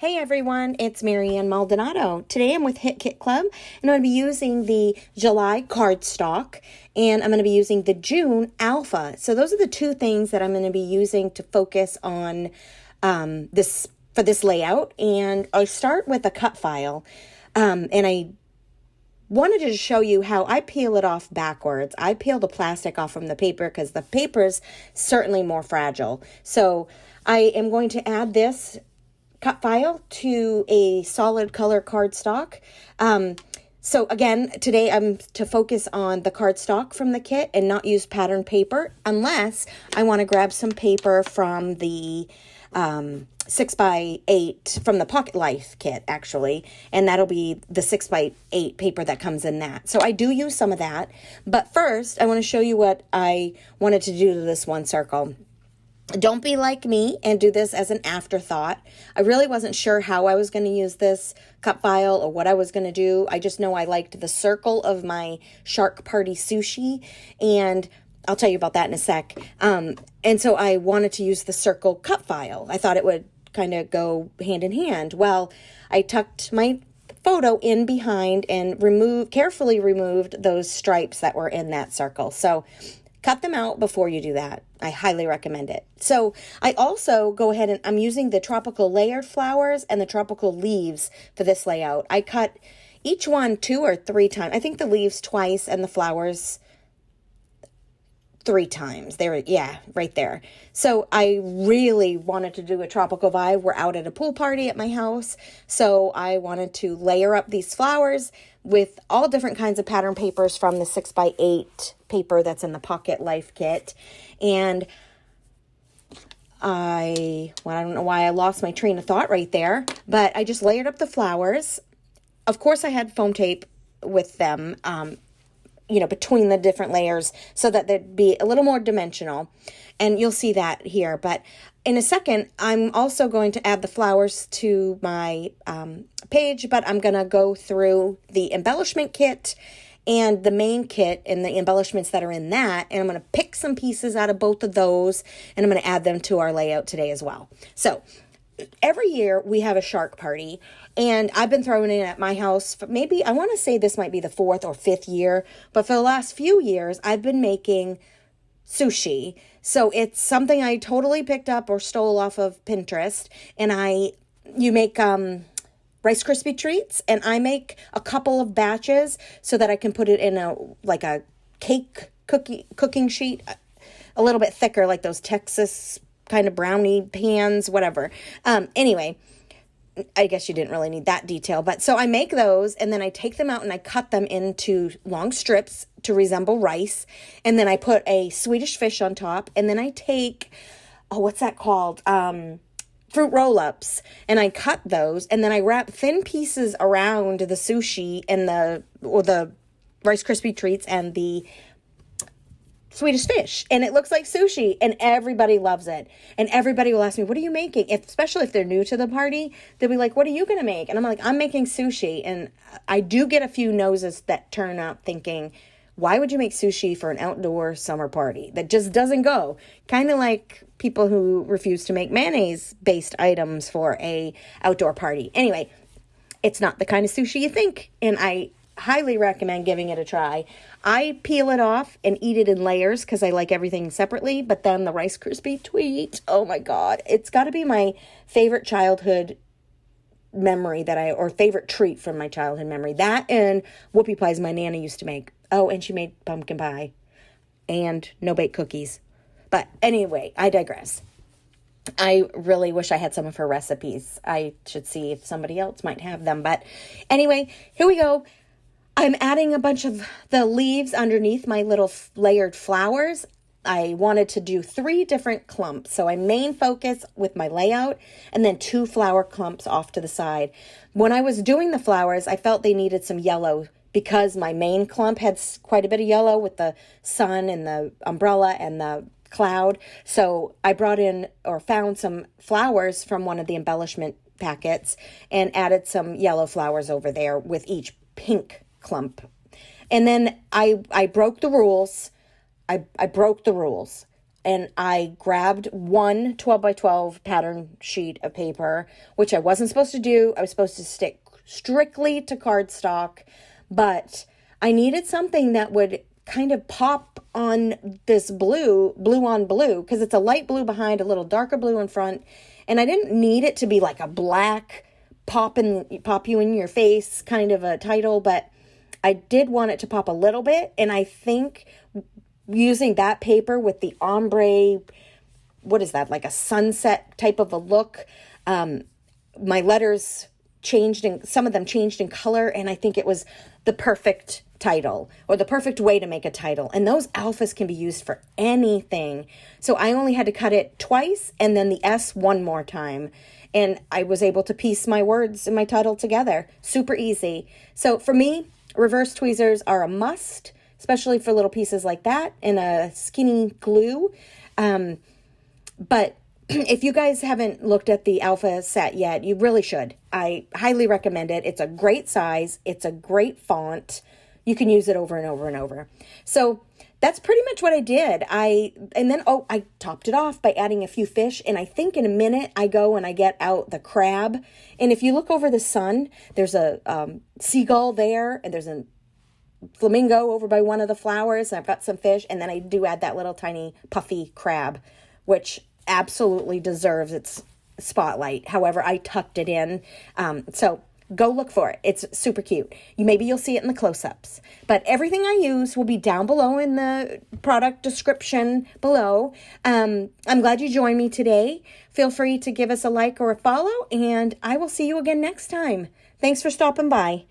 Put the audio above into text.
Hey everyone, it's Maldonado. Today I'm with Hit Kit Club and I'm going to be using the July cardstock and I'm going to be using the June alpha. So those are the two things that I'm going to be using to focus on this layout. And I'll start with a cut file and I wanted to show you how I peel it off backwards. I peel the plastic off from the paper because the paper's certainly more fragile. So I am going to add this cut file to a solid color cardstock. So again, today I'm to focus on the cardstock from the kit and not use pattern paper unless I want to grab some paper from the 6x8 from the Pocket Life kit actually, and that'll be the 6x8 paper that comes in that. So I do use some of that, but first I want to show you what I wanted to do to this one circle. Don't be like me and do this as an afterthought. I really wasn't sure how I was going to use this cut file or what I was going to do. I just know I liked the circle of my Shark Party sushi, and I'll tell you about that in a sec. And so I wanted to use the circle cut file. I thought it would kind of go hand in hand. Well, I tucked my photo in behind and carefully removed those stripes that were in that circle. So cut them out before you do that. I highly recommend it. So I also go ahead and I'm using the tropical layered flowers and the tropical leaves for this layout. I cut each one 2 or 3 times. I think the leaves twice and the flowers 3 times. Right there. So I really wanted to do a tropical vibe. We're out at a pool party at my house. So I wanted to layer up these flowers with all different kinds of pattern papers from the 6x8 paper that's in the Pocket Life kit. And I don't know why I lost my train of thought right there, but I just layered up the flowers. Of course, I had foam tape with them, between the different layers so that they'd be a little more dimensional. And you'll see that here. But in a second, I'm also going to add the flowers to my page, but I'm going to go through the embellishment kit and the main kit and the embellishments that are in that. And I'm going to pick some pieces out of both of those and I'm going to add them to our layout today as well. So every year we have a shark party and I've been throwing it at my house for maybe, I want to say this might be the 4th or 5th year, but for the last few years I've been making sushi. So it's something I totally picked up or stole off of Pinterest, and you make Rice Krispie treats, and I make a couple of batches so that I can put it in a cake cooking sheet, a little bit thicker, like those Texas kind of brownie pans, whatever. Anyway, I guess you didn't really need that detail, but so I make those and then I take them out and I cut them into long strips to resemble rice. And then I put a Swedish fish on top, and then I take, what's that called? Fruit roll-ups, and I cut those and then I wrap thin pieces around the sushi and the Rice Krispie treats and the Swedish fish, and it looks like sushi, and everybody loves it. And everybody will ask me, what are you making? Especially if they're new to the party, they'll be like, what are you going to make? And I'm like, I'm making sushi. And I do get a few noses that turn up thinking, why would you make sushi for an outdoor summer party? That just doesn't go. Kind of like people who refuse to make mayonnaise-based items for a outdoor party. Anyway, it's not the kind of sushi you think, and I highly recommend giving it a try. I peel it off and eat it in layers because I like everything separately, but then the Rice Krispie treat, oh my God, it's got to be my favorite childhood memory or favorite treat from my childhood memory. That and whoopie pies my Nana used to make. Oh, and she made pumpkin pie and no-bake cookies. But anyway, I digress. I really wish I had some of her recipes. I should see if somebody else might have them. But anyway, here we go. I'm adding a bunch of the leaves underneath my little layered flowers. I wanted to do 3 different clumps. So I main focus with my layout and then 2 flower clumps off to the side. When I was doing the flowers, I felt they needed some yellow because my main clump had quite a bit of yellow with the sun and the umbrella and the cloud. So I brought in or found some flowers from one of the embellishment packets and added some yellow flowers over there with each pink clump. And then I broke the rules. I broke the rules. and I grabbed one 12 by 12 pattern sheet of paper, which I wasn't supposed to do. I was supposed to stick strictly to cardstock, but I needed something that would kind of pop on this blue on blue, because it's a light blue behind, a little darker blue in front. And I didn't need it to be like a black pop you in your face kind of a title, but I did want it to pop a little bit. And I think using that paper with the ombre, what is that, like a sunset type of a look, my letters changed, and some of them changed in color, and I think it was the perfect title, or the perfect way to make a title. And those alphas can be used for anything. So I only had to cut it twice and then the S one more time, and I was able to piece my words and my title together. Super easy. So for me, reverse tweezers are a must, especially for little pieces like that, and a skinny glue. But if you guys haven't looked at the alpha set yet, you really should. I highly recommend it. It's a great size. It's a great font. You can use it over and over and over. So that's pretty much what I did. I topped it off by adding a few fish. And I think in a minute I go and I get out the crab. And if you look over the sun, there's a seagull there, and there's a flamingo over by one of the flowers. And I've got some fish. And then I do add that little tiny puffy crab, which absolutely deserves its spotlight. However, I tucked it in. So go look for it. It's super cute. Maybe you'll see it in the close-ups. But everything I use will be down below in the product description below. I'm glad you joined me today. Feel free to give us a like or a follow, and I will see you again next time. Thanks for stopping by.